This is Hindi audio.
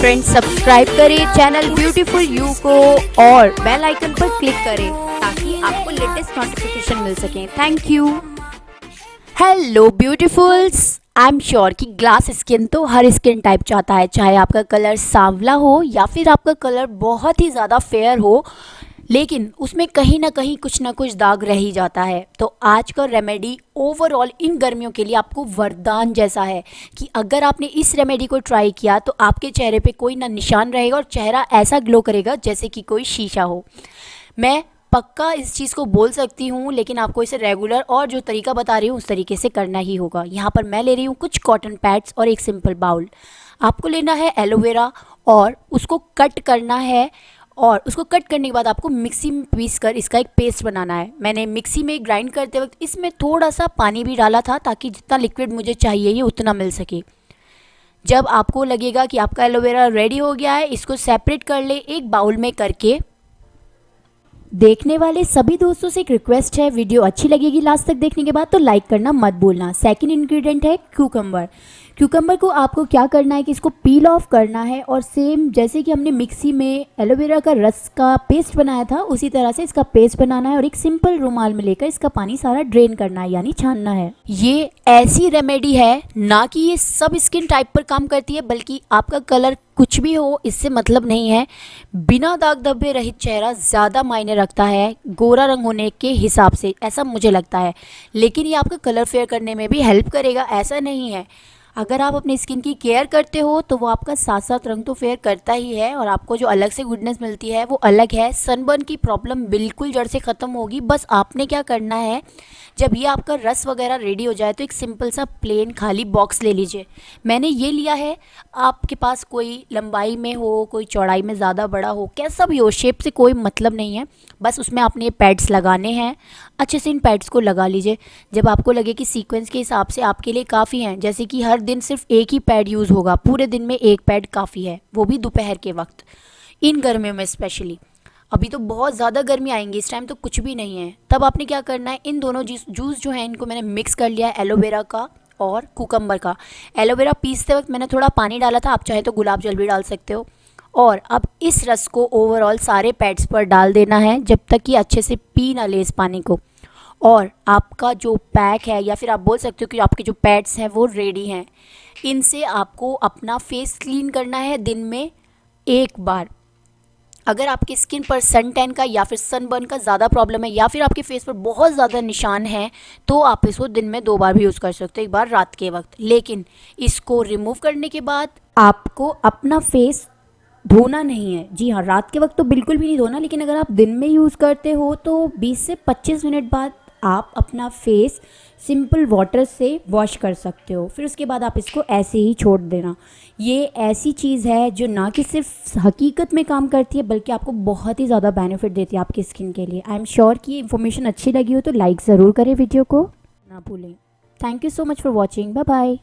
फ्रेंड्स सब्सक्राइब करें चैनल ब्यूटीफुल यू को और बेल आइकन पर क्लिक करें ताकि आपको लेटेस्ट नोटिफिकेशन मिल सके। Thank you. Hello beautifuls, I am sure कि ग्लास स्किन तो हर स्किन टाइप चाहता है, चाहे आपका कलर सांवला हो या फिर आपका कलर बहुत ही ज़्यादा फेयर हो, लेकिन उसमें कहीं ना कहीं कुछ ना कुछ दाग रह ही जाता है। तो आज का रेमेडी ओवरऑल इन गर्मियों के लिए आपको वरदान जैसा है कि अगर आपने इस रेमेडी को ट्राई किया तो आपके चेहरे पे कोई ना निशान रहेगा और चेहरा ऐसा ग्लो करेगा जैसे कि कोई शीशा हो। मैं पक्का इस चीज़ को बोल सकती हूँ, लेकिन आपको इसे रेगुलर और जो तरीका बता रही हूँ उस तरीके से करना ही होगा। यहाँ पर मैं ले रही हूँ कुछ कॉटन पैड्स और एक सिंपल बाउल। आपको लेना है एलोवेरा और उसको कट करना है, और उसको कट करने के बाद आपको मिक्सी में पीस कर इसका एक पेस्ट बनाना है। मैंने मिक्सी में ग्राइंड करते वक्त इसमें थोड़ा सा पानी भी डाला था ताकि जितना लिक्विड मुझे चाहिए ये उतना मिल सके। जब आपको लगेगा कि आपका एलोवेरा रेडी हो गया है, इसको सेपरेट कर ले एक बाउल में करके। देखने वाले सभी दोस्तों से एक रिक्वेस्ट है, वीडियो अच्छी लगेगी लास्ट तक देखने के बाद तो लाइक करना मत भूलना। सेकंड इंग्रेडिएंट है क्यूकम्बर। क्यूकम्बर को आपको क्या करना है कि इसको पील ऑफ करना है और सेम जैसे कि हमने मिक्सी में एलोवेरा का रस का पेस्ट बनाया था उसी तरह से इसका पेस्ट बनाना है और एक सिंपल रुमाल में लेकर इसका पानी सारा ड्रेन करना है, यानी छानना है। ये ऐसी रेमेडी है ना कि ये सब स्किन टाइप पर काम करती है, बल्कि आपका कलर कुछ भी हो इससे मतलब नहीं है। बिना दाग धब्बे रहित चेहरा ज़्यादा मायने रखता है गोरा रंग होने के हिसाब से, ऐसा मुझे लगता है। लेकिन ये आपका कलर फेयर करने में भी हेल्प करेगा, ऐसा नहीं है। अगर आप अपनी स्किन की केयर करते हो तो वो आपका साथ साथ रंग तो फेयर करता ही है, और आपको जो अलग से गुडनेस मिलती है वो अलग है। सनबर्न की प्रॉब्लम बिल्कुल जड़ से ख़त्म होगी। बस आपने क्या करना है, जब ये आपका रस वगैरह रेडी हो जाए तो एक सिंपल सा प्लेन खाली बॉक्स ले लीजिए। मैंने ये लिया है, आपके पास कोई लंबाई में हो, कोई चौड़ाई में ज़्यादा बड़ा हो, कैसा भी हो, शेप से कोई मतलब नहीं है। बस उसमें आपने ये पैड्स लगाने हैं। अच्छे से इन पैड्स को लगा लीजिए। जब आपको लगे कि सीक्वेंस के हिसाब से आपके लिए काफ़ी हैं, जैसे कि हर दिन सिर्फ एक ही पैड यूज़ होगा, पूरे दिन में एक पैड काफ़ी है, वो भी दोपहर के वक्त, इन गर्मियों में स्पेशली। अभी तो बहुत ज़्यादा गर्मी आएंगी, इस टाइम तो कुछ भी नहीं है। तब आपने क्या करना है, इन दोनों जूस जो है इनको मैंने मिक्स कर लिया है, एलोवेरा का और कुकम्बर का। एलोवेरा पीसते वक्त मैंने थोड़ा पानी डाला था, आप चाहे तो गुलाब जल भी डाल सकते हो। और अब इस रस को ओवरऑल सारे पैड्स पर डाल देना है जब तक कि अच्छे से पी ना ले इस पानी को। और आपका जो पैक है, या फिर आप बोल सकते हो कि आपके जो पैड्स हैं वो रेडी हैं। इनसे आपको अपना फेस क्लीन करना है दिन में एक बार। अगर आपकी स्किन पर सन टैन का या फिर सनबर्न का ज़्यादा प्रॉब्लम है, या फिर आपके फेस पर बहुत ज़्यादा निशान हैं, तो आप इसको दिन में 2 बार भी यूज़ कर सकते हो, एक बार रात के वक्त। लेकिन इसको रिमूव करने के बाद आपको अपना फेस धोना नहीं है। जी हाँ, रात के वक्त तो बिल्कुल भी नहीं धोना, लेकिन अगर आप दिन में यूज़ करते हो तो 20 से 25 मिनट बाद आप अपना फेस सिंपल वाटर से वॉश कर सकते हो। फिर उसके बाद आप इसको ऐसे ही छोड़ देना। ये ऐसी चीज़ है जो ना कि सिर्फ हकीकत में काम करती है, बल्कि आपको बहुत ही ज़्यादा बेनिफिट देती है आपकी स्किन के लिए। आई एम श्योर कि ये इन्फॉर्मेशन अच्छी लगी हो तो लाइक ज़रूर करें, वीडियो को ना भूलें। Thank you so much for watching. Bye bye.